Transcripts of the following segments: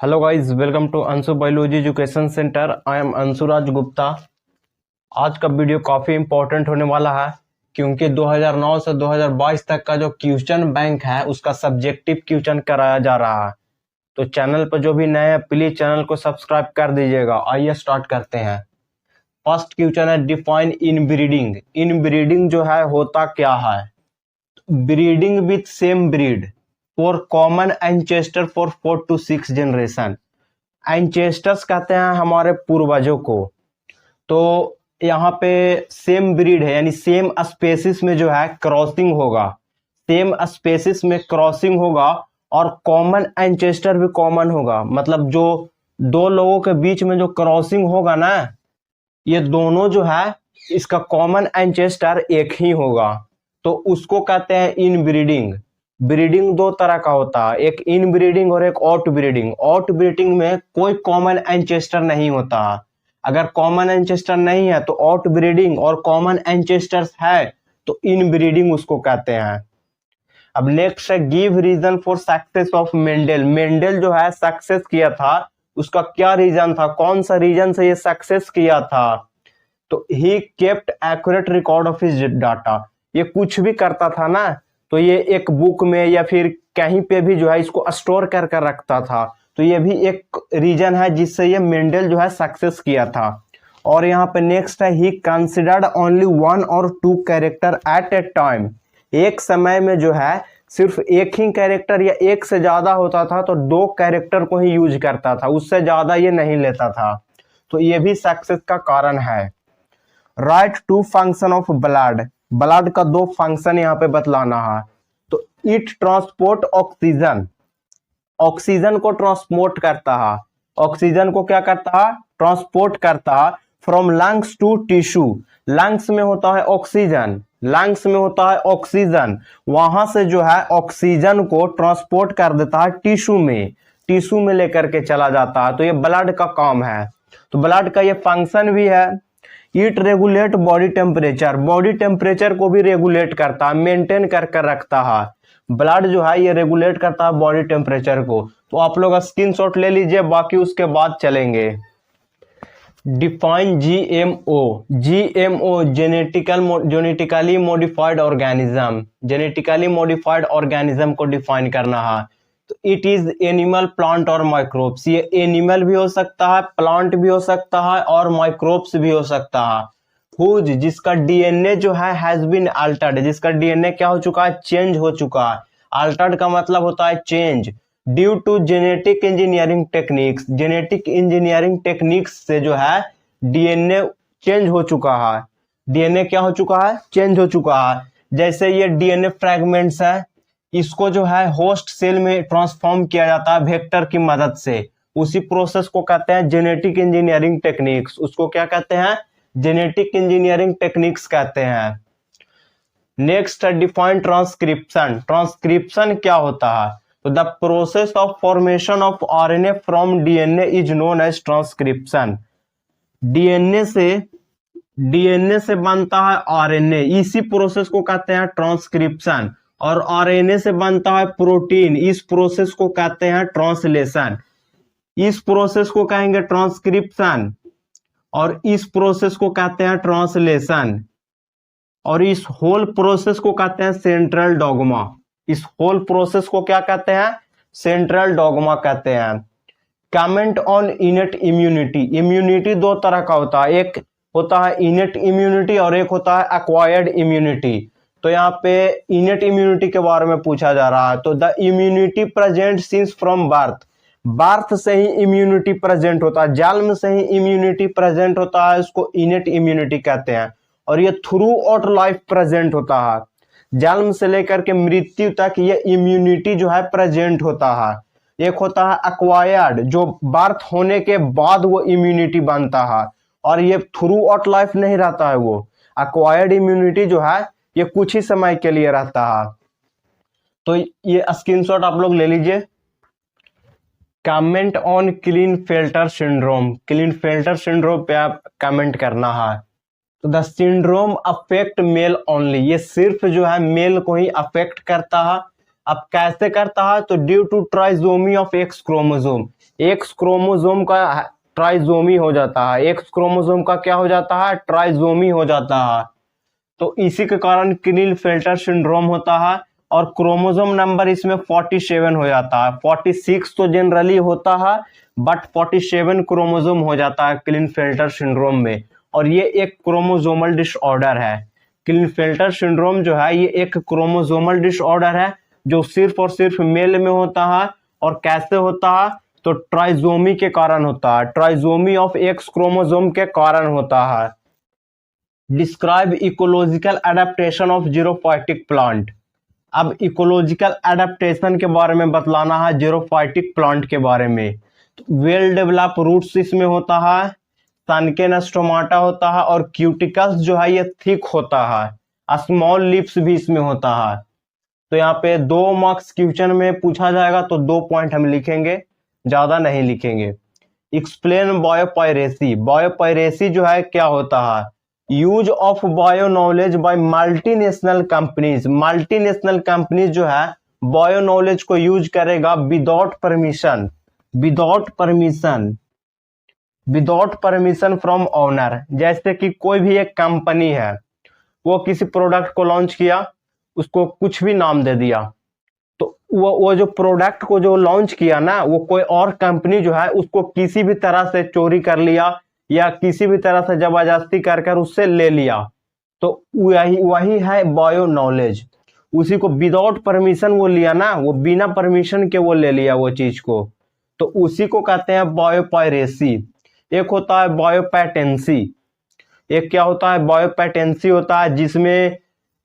Hello guys, welcome to Anshu biology education centre. I am Anshuraj Gupta. आज का video काफ़ी important होने वाला है क्योंकि 2009 से 2022 तक का जो क्वेश्चन बैंक है उसका सब्जेक्टिव क्वेश्चन कराया जा रहा है। तो चैनल पर जो भी नए हैं प्लीज़ चैनल को सब्सक्राइब कर दीजिएगा। आइए स्टार्ट करते हैं। फर्स्ट क्वेश्चन है डिफाइन इनब्रीडिंग। इनब्रीडिंग जो है होता क्या है? Breeding with same breed for common ancestor for 4 to 6 generation. Ancestors कहते हैं हमारे पूर्वजों को। तो यहाँ पे सेम ब्रीड है यानी सेम स्पेसिस में जो है क्रॉसिंग होगा, सेम स्पेसिस में क्रॉसिंग होगा और कॉमन एंचेस्टर भी कॉमन होगा। मतलब जो दो लोगों के बीच में जो क्रॉसिंग होगा ना, ये दोनों जो है इसका कॉमन एंचेस्टर एक ही होगा, तो उसको कहते हैं इनब्रीडिंग। ब्रीडिंग दो तरह का होता है, एक इन ब्रीडिंग और एक आउट ब्रीडिंग। आउट ब्रीडिंग में कोई कॉमन एंचेस्टर नहीं होता। अगर कॉमन एंचेस्टर नहीं है तो आउट ब्रीडिंग, और कॉमन एंचेस्टर्स है तो इन ब्रीडिंग उसको कहते हैं। अब नेक्स्ट है give reason for success of Mendel. Mendel जो है सक्सेस किया था, उसका क्या रीजन था, कौन सा रीजन से ये सक्सेस किया था? तो he kept accurate record of his data. ये कुछ भी करता था ना, तो ये एक बुक में या फिर कहीं पे भी जो है इसको स्टोर कर कर रखता था। तो ये भी एक रीजन है जिससे ये मेंडल जो है सक्सेस किया था। और यहाँ पे नेक्स्ट है he considered only 1 or 2 character eight A time. एक समय में जो है सिर्फ एक ही कैरेक्टर या एक से ज्यादा होता था तो 2 कैरेक्टर को ही यूज करता था, उससे ज्यादा ये नहीं लेता था। तो ये भी सक्सेस का कारण है। Write two function of blood. Blood का 2 फंक्शन यहाँ पे बतलाना है। तो इट ट्रांसपोर्ट ऑक्सीजन, ऑक्सीजन को ट्रांसपोर्ट करता है। ऑक्सीजन को क्या करता है? ट्रांसपोर्ट करता है from lungs to tissue. Lungs में होता है ऑक्सीजन, लंग्स में होता है ऑक्सीजन, वहां से जो है ऑक्सीजन को ट्रांसपोर्ट कर देता है टिश्यू में, टिश्यू में लेकर के चला जाता है। तो ये ब्लड का काम है। तो ब्लड का ये फंक्शन भी है। It regulate body temperature, body temperature को भी रेगुलेट करता है, मेंटेन कर कर रखता है। ब्लड जो है ये रेगुलेट करता है बॉडी टेम्परेचर को। तो आप लोग स्क्रीनशॉट ले लीजिए, बाकी उसके बाद चलेंगे। Define GMO. GMO genetically modified organism, genetically modified organism को डिफाइन करना है। तो इट इज एनिमल, प्लांट और माइक्रोब्स। ये एनिमल भी हो सकता है, प्लांट भी हो सकता है और माइक्रोब्स भी हो सकता है। हुज, जिसका डीएनए जो है हैज बीन अल्टर्ड, जिसका डीएनए क्या हो चुका है? चेंज हो चुका है। अल्टर्ड का मतलब होता है change. Due to genetic engineering techniques, genetic engineering techniques से जो है डीएनए चेंज हो चुका है। डीएनए क्या हो चुका है? चेंज हो चुका है। जैसे ये डीएनए फ्रैगमेंट्स है, इसको जो है होस्ट सेल में ट्रांसफॉर्म किया जाता है वेक्टर की मदद से। उसी प्रोसेस को कहते हैं जेनेटिक इंजीनियरिंग टेक्निक्स। उसको क्या कहते हैं? जेनेटिक इंजीनियरिंग टेक्निक्स कहते हैं। नेक्स्ट है डिफाइन ट्रांसक्रिप्शन। ट्रांसक्रिप्शन क्या होता है? तो the process of formation of RNA from DNA is known as transcription. DNA से बनता है आरएनए, इसी प्रोसेस को कहते हैं ट्रांसक्रिप्शन। और आरएनए से बनता है प्रोटीन, इस प्रोसेस को कहते हैं ट्रांसलेशन। इस प्रोसेस को कहेंगे ट्रांसक्रिप्शन और इस प्रोसेस को कहते हैं ट्रांसलेशन। और इस होल प्रोसेस को कहते हैं सेंट्रल डॉगमा। इस होल प्रोसेस को क्या कहते हैं? सेंट्रल डॉगमा कहते हैं। Comment on innate immunity. Immunity 2 तरह का होता है, एक होता है इनेट इम्यूनिटी और एक होता है एक्वायर्ड इम्यूनिटी। तो यहाँ पे इनेट इम्यूनिटी के बारे में पूछा जा रहा है। तो the immunity present since from birth, birth से ही इम्यूनिटी प्रेजेंट होता है, जन्म से ही इम्यूनिटी प्रेजेंट होता है, उसको इनेट इम्यूनिटी कहते हैं। और ये थ्रू आउट लाइफ प्रेजेंट होता है, जन्म से लेकर के मृत्यु तक ये इम्यूनिटी जो है प्रेजेंट होता है। एक होता है एक्वायर्ड, जो बर्थ होने के बाद वो इम्यूनिटी बनता है, और ये थ्रू आउट लाइफ नहीं रहता है। वो एक्वायर्ड इम्यूनिटी जो है ये कुछ ही समय के लिए रहता है। तो ये स्क्रीनशॉट आप लोग ले लीजिए। Comment on Klinefelter syndrome. Klinefelter syndrome पे आप कमेंट करना है। तो the syndrome affect male only, ये सिर्फ जो है मेल को ही अफेक्ट करता है। अब कैसे करता है, तो due to trisomy of X chromosome, X chromosome का ट्राइजोमी हो जाता है, एक्स क्रोमोसोम का क्या हो जाता है, ट्राइजोमी हो जाता है। तो इसी के कारण क्लीनफेल्टर सिंड्रोम होता है और क्रोमोसोम नंबर इसमें 47 हो जाता है। 46 तो जनरली होता है बट 47 क्रोमोसोम हो जाता है क्लीनफेल्टर सिंड्रोम में, और ये एक क्रोमोसोमल डिसऑर्डर है। क्लीनफेल्टर सिंड्रोम जो है ये एक क्रोमोसोमल डिसऑर्डर है जो सिर्फ और सिर्फ मेल में होता है। और कैसे होता है, तो ट्राइजोमी के कारण होता है, ट्राइजोमी ऑफ एक्स क्रोमोसोम के कारण होता है। Describe ecological adaptation of xerophytic plant. अब इकोलॉजिकल एडेप्टेशन के बारे में बतलाना है जीरोफाइटिक प्लांट के बारे में। वेल डेवलप रूट्स इसमें होता है, सनकेन स्टोमाटा होता है और क्यूटिकल्स जो है ये थिक होता है, स्मॉल लिप्स भी इसमें होता है। तो यहाँ पे 2 मार्क्स क्वेश्चन में पूछा जाएगा तो 2 पॉइंट हम लिखेंगे, ज्यादा नहीं लिखेंगे। Explain biopiracy. बायोपायरेसी जो है क्या होता है, use of bio knowledge by multinational companies. Multinational companies जो है बायो नॉलेज को यूज करेगा without permission, without permission, without permission from owner. जैसे कि कोई भी एक कंपनी है, वो किसी प्रोडक्ट को लॉन्च किया, उसको कुछ भी नाम दे दिया, तो वो जो प्रोडक्ट को जो लॉन्च किया ना, वो कोई और कंपनी जो है उसको किसी भी तरह से चोरी कर लिया या किसी भी तरह से जबरदस्ती कर उससे ले लिया, तो वही है बायो नॉलेज। उसी को विदाउट परमिशन वो लिया ना, वो बिना परमिशन के वो ले लिया वो चीज को, तो उसी को कहते हैं बायोपायरेसी। एक होता है बायोपेटेंसी। एक क्या होता है, बायोपेटेंसी होता है जिसमें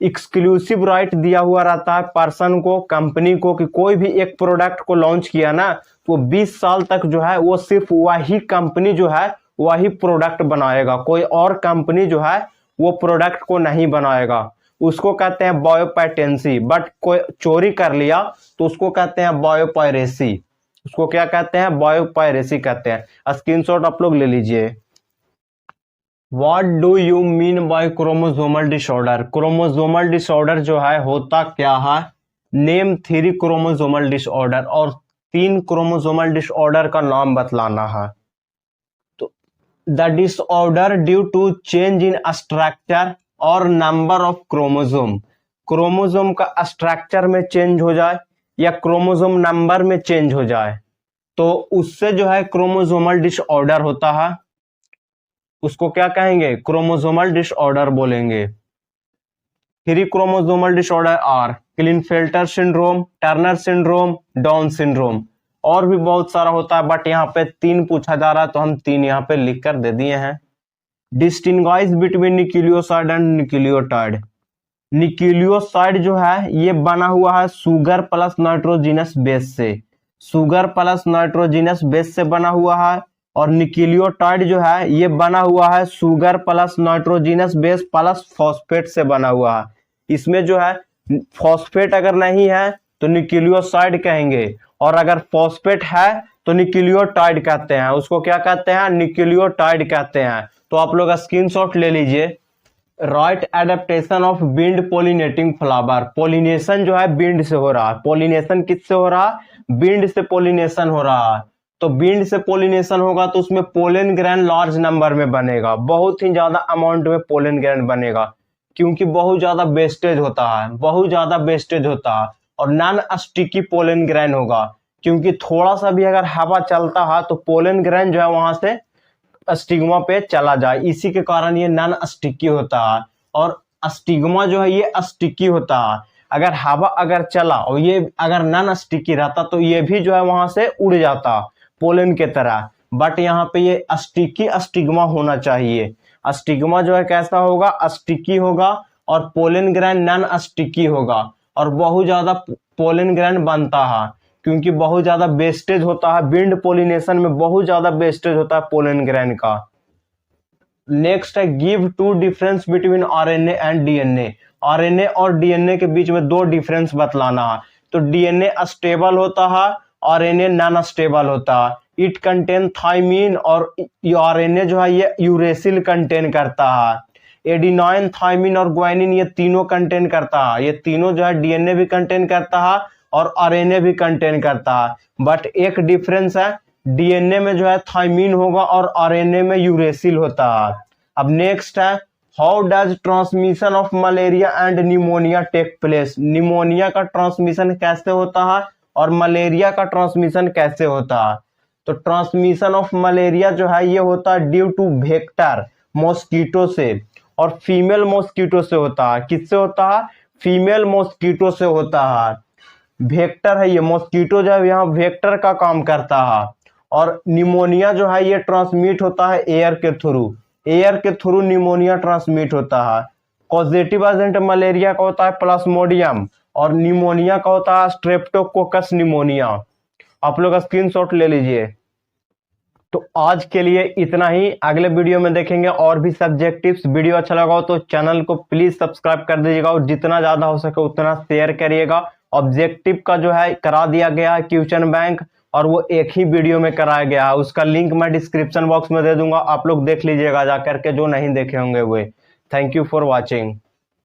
एक्सक्लूसिव राइट दिया हुआ रहता है पर्सन को, कंपनी को, कि कोई भी एक प्रोडक्ट को लॉन्च किया ना, तो 20 साल तक जो है वो सिर्फ वही कंपनी जो है वही प्रोडक्ट बनाएगा, कोई और कंपनी जो है वो प्रोडक्ट को नहीं बनाएगा। उसको कहते हैं बायोपेटेंसी। बट कोई चोरी कर लिया तो उसको कहते हैं बायोपायरेसी। उसको क्या कहते हैं, बायोपायरेसी कहते हैं। स्क्रीनशॉट आप लोग ले लीजिए। What do you mean by chromosomal disorder. Chromosomal disorder जो है होता क्या है, नेम 3 क्रोमोसोमल डिसऑर्डर, और 3 क्रोमोसोमल डिसऑर्डर का नाम बतलाना है। तो the disorder due to change in structure और नंबर ऑफ क्रोमोसोम। क्रोमोसोम का स्ट्रक्चर में चेंज हो जाए या क्रोमोसोम नंबर में चेंज हो जाए, तो उससे जो है क्रोमोसोमल डिसऑर्डर होता है। उसको क्या कहेंगे, क्रोमोसोमल डिसऑर्डर बोलेंगे। 3 chromosomal disorder are Klinefelter syndrome, Turner syndrome, Down syndrome, और भी बहुत सारा होता है बट यहाँ पे 3 पूछा जा रहा है तो हम 3 यहाँ पे लिख कर दे दिए हैं। Distinguish between nucleoside and nucleotide. Nucleoside जो है ये बना हुआ है सुगर प्लस नाइट्रोजिनस बेस से, सुगर प्लस नाइट्रोजिनस बेस से बना हुआ है, और न्यूक्लियोटाइड जो है ये बना हुआ है sugar plus nitrogenous base plus phosphate से बना हुआ है। इसमें जो है फॉस्फेट अगर नहीं है तो न्यूक्लियोसाइड कहेंगे, और अगर फॉस्फेट है तो न्यूक्लियोटाइड कहते हैं। उसको क्या कहते हैं, न्यूक्लियोटाइड कहते हैं। तो आप लोग स्क्रीनशॉट ले लीजिए। Write adaptation of wind pollinating flower. Pollination जो है बीन्ड से हो रहा है। पोलिनेशन किससे हो रहा है, बीन्ड से पोलिनेशन हो रहा है। तो बीन्ड से पोलिनेशन होगा तो उसमें पोलन ग्रेन लार्ज नंबर में बनेगा, बहुत ही ज्यादा अमाउंट में पोलन ग्रेन बनेगा, क्योंकि बहुत ज्यादा वेस्टेज होता है, बहुत ज्यादा वेस्टेज होता है। और नॉन स्टिकी पोलन ग्रेन होगा, क्योंकि थोड़ा सा भी अगर हवा चलता है तो पोलन ग्रेन जो है वहां से स्टिग्मा पे चला जाए, इसी के कारण ये नॉन स्टिकी होता है। और स्टिग्मा जो है ये स्टिकी होता है। अगर हवा अगर चला और ये अगर नॉन स्टिकी रहता तो ये भी जो है वहां से उड़ जाता पोलन के तरह, बट यहाँ पे ये स्टिकी स्टिग्मा होना चाहिए। स्टिग्मा जो है कैसा होगा, स्टिकी होगा, और पोलन ग्रेन नॉन स्टिकी होगा, और बहुत ज्यादा पोलन ग्रेन बनता है क्योंकि बहुत ज्यादा वेस्टेज होता है। बीन्ड पोलिनेशन में बहुत ज्यादा वेस्टेज होता है पोलन ग्रेन का। नेक्स्ट है give 2 difference between RNA and DNA. RNA और डीएनए के बीच में 2 डिफरेंस बतलाना है। तो डीएनए स्टेबल होता है, आरएनए नॉन स्टेबल होता है। इट कंटेन थाइमीन, और आरएनए जो है ये यूरेसिल कंटेन करता है। एडिनाइन, थाइमीन और ग्वानिन ये तीनों कंटेन करता है। ये तीनों जो है डीएनए भी कंटेन करता है और आरएनए भी कंटेन करता है, बट एक डिफरेंस है, डीएनए में जो है थाइमीन होगा और आरएनए में यूरेसिल होता है। अब नेक्स्ट है, how does transmission of malaria and pneumonia take place. Pneumonia का ट्रांसमिशन कैसे होता है और मलेरिया का ट्रांसमिशन कैसे होता है। तो ट्रांसमिशन ऑफ मलेरिया जो है ये होता है ड्यू टू वेक्टर मॉस्किटो से, और फीमेल मॉस्किटो से होता है। किससे होता है? फीमेल मॉस्किटो से होता है। वेक्टर है ये, मॉस्किटो जो है यहाँ वेक्टर का काम करता है। और निमोनिया जो है ये ट्रांसमिट होता है एयर के थ्रू, एयर के थ्रू निमोनिया ट्रांसमिट होता है। पॉजिटिव एजेंट मलेरिया का होता है प्लाज्मोडियम और निमोनिया का होता है स्ट्रेप्टोकोकस निमोनिया। आप लोग स्क्रीनशॉट ले लीजिए। तो आज के लिए इतना ही, अगले वीडियो में देखेंगे और भी सब्जेक्टिव्स। वीडियो अच्छा लगा हो तो चैनल को प्लीज सब्सक्राइब कर दीजिएगा और जितना ज्यादा हो सके उतना शेयर करिएगा। ऑब्जेक्टिव का जो है करा दिया गया है क्वेश्चन बैंक, और वो एक ही वीडियो में कराया गया है। उसका लिंक मैं डिस्क्रिप्शन बॉक्स में दे दूंगा, आप लोग देख लीजिएगा जाकर के जो नहीं देखे होंगे वे। Thank you for watching.